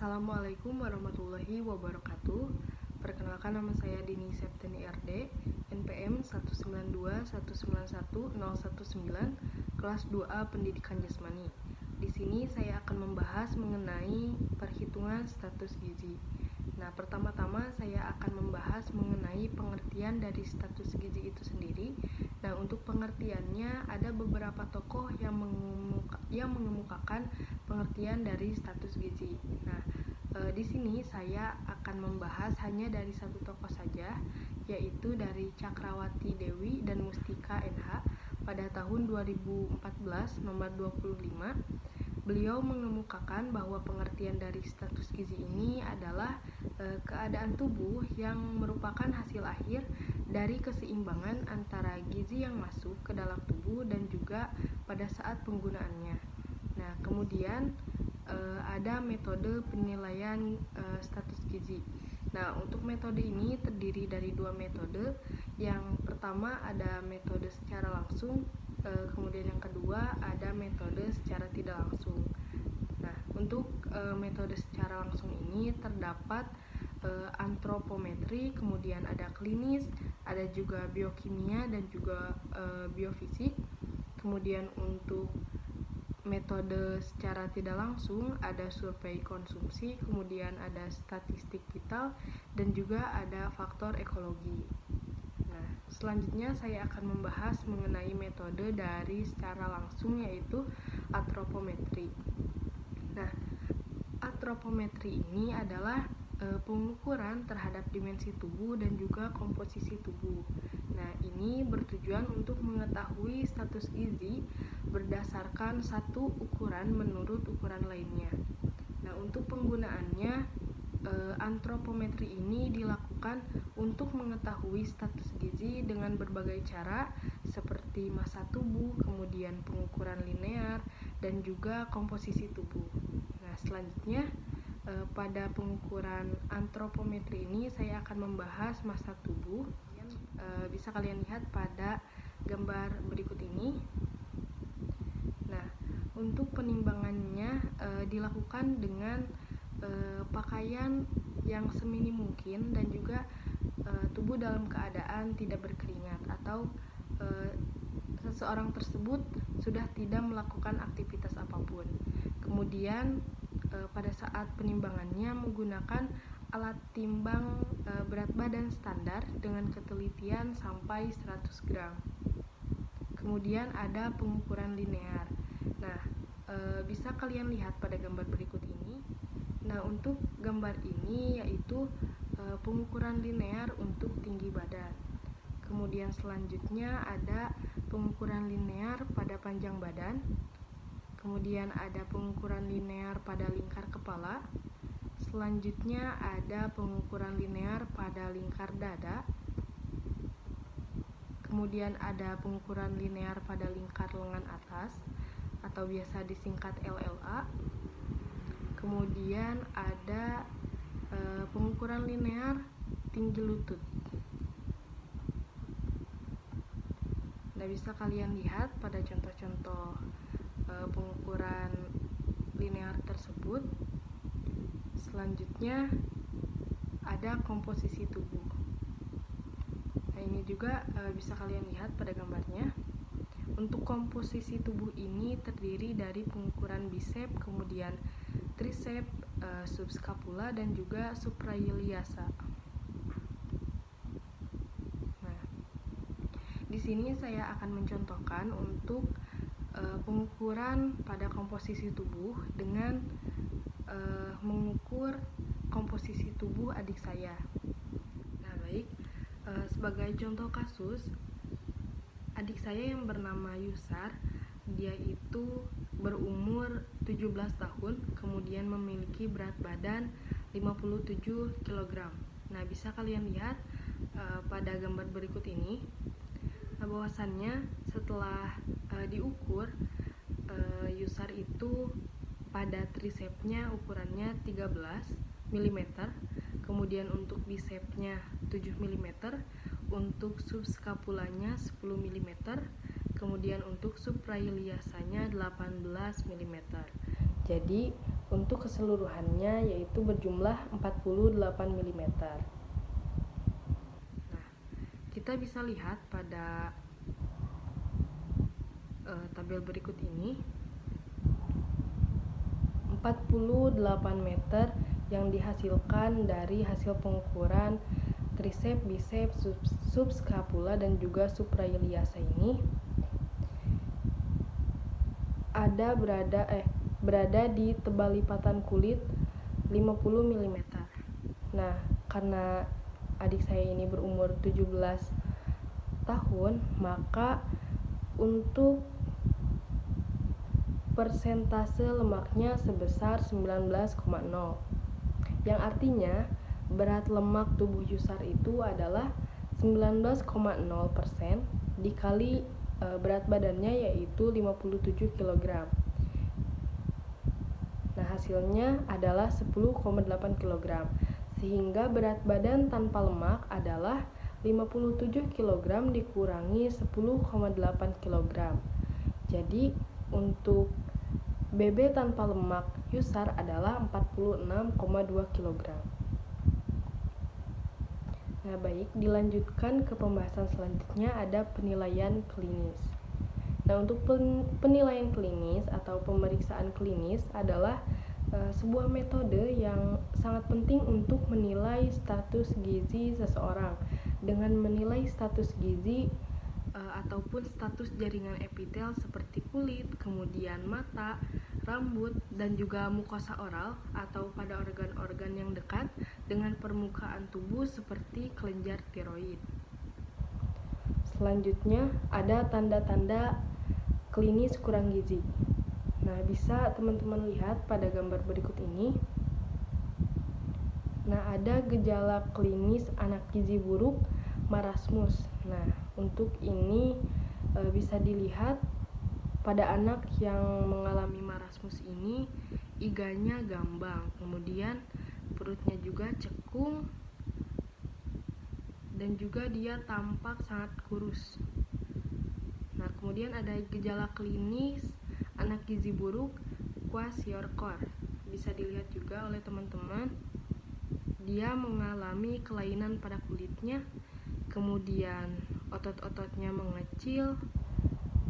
Assalamualaikum warahmatullahi wabarakatuh. Perkenalkan, nama saya Dini Septiani RD, NPM 192191019, kelas 2A Pendidikan Jasmani. Di sini saya akan membahas mengenai perhitungan status gizi. Nah, pertama-tama saya akan membahas mengenai pengertian dari status gizi itu sendiri. Nah, untuk pengertiannya ada beberapa tokoh yang mengemukakan pengertian dari status gizi. Nah, di sini saya akan membahas hanya dari satu tokoh saja, yaitu dari Cakrawati Dewi dan Mustika NH pada tahun 2014 nomor 25. Beliau mengemukakan bahwa pengertian dari status gizi ini adalah keadaan tubuh yang merupakan hasil akhir dari keseimbangan antara gizi yang masuk ke dalam tubuh dan juga pada saat penggunaannya. Nah, kemudian ada metode penilaian status gizi. Nah, untuk metode ini terdiri dari dua metode. Yang pertama ada metode secara langsung, kemudian yang kedua ada metode secara tidak langsung. Nah, untuk metode secara langsung ini terdapat antropometri, kemudian ada klinis, ada juga biokimia dan juga biofisik. Kemudian untuk metode secara tidak langsung ada survei konsumsi, kemudian ada statistik vital, dan juga ada faktor ekologi. Nah, selanjutnya saya akan membahas mengenai metode dari secara langsung, yaitu antropometri. Nah, antropometri ini adalah pengukuran terhadap dimensi tubuh dan juga komposisi tubuh. Nah, ini bertujuan untuk mengetahui status gizi berdasarkan satu ukuran menurut ukuran lainnya. Nah, untuk penggunaannya, antropometri ini dilakukan untuk mengetahui status gizi dengan berbagai cara seperti massa tubuh, kemudian pengukuran linear, dan juga komposisi tubuh. Nah, selanjutnya pada pengukuran antropometri ini saya akan membahas massa tubuh. Bisa kalian lihat pada gambar berikut ini. Nah, untuk penimbangannya dilakukan dengan pakaian yang seminim mungkin dan juga tubuh dalam keadaan tidak berkeringat atau seseorang tersebut sudah tidak melakukan aktivitas apapun. Kemudian pada saat penimbangannya menggunakan alat timbang berat badan standar dengan ketelitian sampai 100 gram. Kemudian ada pengukuran linear. Nah, bisa kalian lihat pada gambar berikut ini. Nah, untuk gambar ini yaitu pengukuran linear untuk tinggi badan. Kemudian selanjutnya ada pengukuran linear pada panjang badan. Kemudian ada pengukuran linear pada lingkar kepala. Selanjutnya ada pengukuran linear pada lingkar dada. Kemudian ada pengukuran linear pada lingkar lengan atas atau biasa disingkat LLA. Kemudian ada pengukuran linear tinggi lutut. Nah, bisa kalian lihat pada contoh-contoh pengukuran linear tersebut. Selanjutnya ada komposisi tubuh. Nah, ini juga bisa kalian lihat pada gambarnya. Untuk komposisi tubuh ini terdiri dari pengukuran bisep, kemudian trisep, subscapula, dan juga suprailiasa. Nah, di sini saya akan mencontohkan untuk pengukuran pada komposisi tubuh dengan mengukur komposisi tubuh adik saya. Nah, baik, sebagai contoh kasus, adik saya yang bernama Yusar, dia itu berumur 17 tahun, kemudian memiliki berat badan 57 kg. Nah, bisa kalian lihat pada gambar berikut ini. Nah, bahwasannya setelah diukur, Yusar itu pada trisepnya ukurannya 13 mm, kemudian untuk bisepnya 7 mm, untuk subscapulanya 10 mm, kemudian untuk suprailiasanya 18 mm. Jadi untuk keseluruhannya yaitu berjumlah 48 mm. Nah, kita bisa lihat pada tabel berikut ini 48 meter yang dihasilkan dari hasil pengukuran triceps, biceps, subscapula dan juga suprailiasa ini berada di tebal lipatan kulit 50 mm. Nah, karena adik saya ini berumur 17 tahun, maka untuk persentase lemaknya sebesar 19,0, yang artinya berat lemak tubuh Yusar itu adalah 19,0% dikali berat badannya yaitu 57 kg. Nah, hasilnya adalah 10,8 kg, sehingga berat badan tanpa lemak adalah 57 kg dikurangi 10,8 kg. Jadi untuk BB tanpa lemak Yusar adalah 46,2 kg. Nah, baik, dilanjutkan ke pembahasan selanjutnya, ada penilaian klinis. Nah, untuk penilaian klinis atau pemeriksaan klinis adalah sebuah metode yang sangat penting untuk menilai status gizi seseorang. Dengan menilai status gizi ataupun status jaringan epitel seperti kulit, kemudian mata, rambut, dan juga mukosa oral atau pada organ-organ yang dekat dengan permukaan tubuh seperti kelenjar tiroid. Selanjutnya ada tanda-tanda klinis kurang gizi. Nah, bisa teman-teman lihat pada gambar berikut ini. Nah, ada gejala klinis anak gizi buruk, marasmus. Nah, untuk ini bisa dilihat pada anak yang mengalami marasmus ini iganya gambang, kemudian perutnya juga cekung, dan juga dia tampak sangat kurus. Nah, kemudian ada gejala klinis anak gizi buruk, kwashiorkor. Bisa dilihat juga oleh teman-teman, dia mengalami kelainan pada kulitnya, kemudian otot-ototnya mengecil,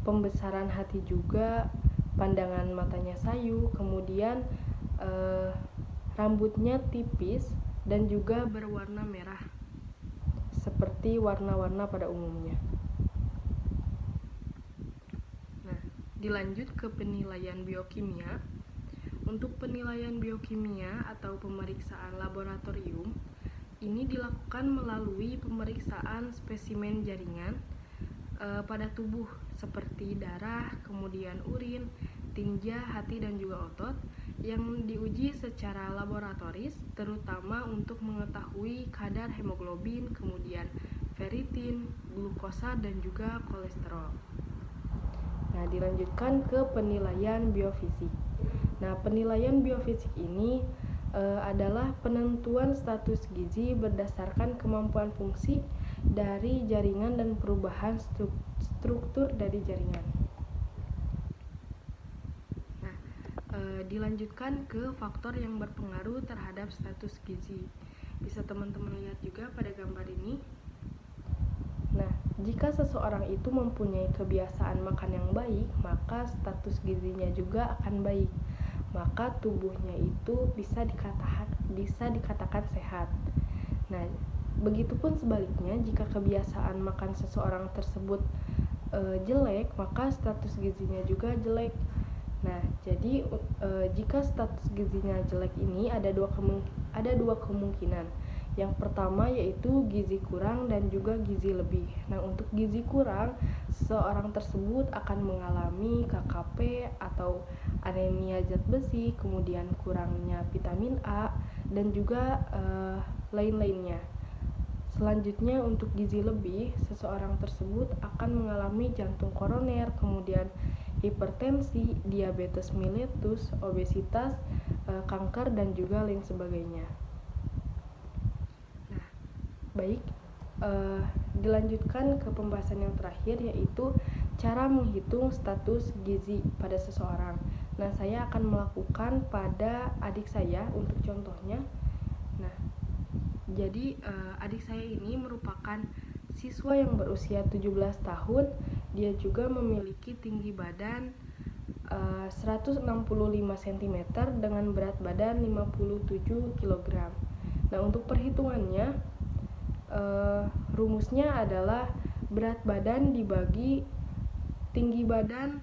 pembesaran hati juga, pandangan matanya sayu, kemudian rambutnya tipis dan juga berwarna merah seperti warna-warna pada umumnya. Nah, dilanjut ke penilaian biokimia. Untuk penilaian biokimia atau pemeriksaan laboratorium, ini dilakukan melalui pemeriksaan spesimen jaringan pada tubuh seperti darah, kemudian urin, tinja, hati, dan juga otot yang diuji secara laboratoris, terutama untuk mengetahui kadar hemoglobin, kemudian ferritin, glukosa, dan juga kolesterol. Nah, dilanjutkan ke penilaian biofisik. Nah, penilaian biofisik ini adalah penentuan status gizi berdasarkan kemampuan fungsi dari jaringan dan perubahan struktur dari jaringan. Nah, dilanjutkan ke faktor yang berpengaruh terhadap status gizi. Bisa teman-teman lihat juga pada gambar ini. Nah, jika seseorang itu mempunyai kebiasaan makan yang baik, maka status gizinya juga akan baik. Maka tubuhnya itu bisa dikatakan sehat. Nah, begitupun sebaliknya, jika kebiasaan makan seseorang tersebut jelek, maka status gizinya juga jelek. Nah, jadi jika status gizinya jelek ini ada dua kemungkinan. Yang pertama yaitu gizi kurang dan juga gizi lebih. Nah, untuk gizi kurang, seseorang tersebut akan mengalami KKP atau anemia zat besi, kemudian kurangnya vitamin A, dan juga lain-lainnya. Selanjutnya, untuk gizi lebih, seseorang tersebut akan mengalami jantung koroner, kemudian hipertensi, diabetes mellitus, obesitas, kanker, dan juga lain sebagainya. Baik, dilanjutkan ke pembahasan yang terakhir yaitu cara menghitung status gizi pada seseorang. Nah, saya akan melakukan pada adik saya untuk contohnya. Nah, jadi adik saya ini merupakan siswa yang berusia 17 tahun. Dia juga memiliki tinggi badan 165 cm dengan berat badan 57 kg. Nah, untuk perhitungannya rumusnya adalah berat badan dibagi tinggi badan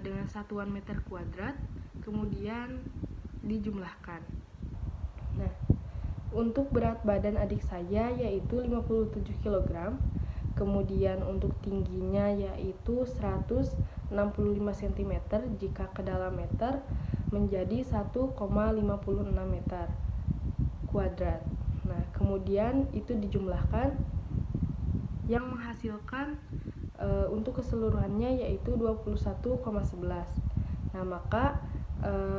dengan satuan meter kuadrat, kemudian dijumlahkan. Nah, untuk berat badan adik saya yaitu 57 kg, kemudian untuk tingginya yaitu 165 cm jika ke dalam meter menjadi 1,56 meter kuadrat. Nah, kemudian itu dijumlahkan yang menghasilkan untuk keseluruhannya yaitu 21,11. Nah, maka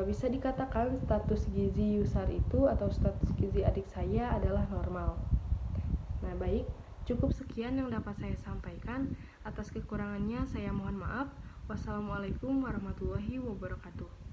bisa dikatakan status gizi Yusar itu atau status gizi adik saya adalah normal. Nah, baik, cukup sekian yang dapat saya sampaikan. Atas kekurangannya saya mohon maaf. Wassalamualaikum warahmatullahi wabarakatuh.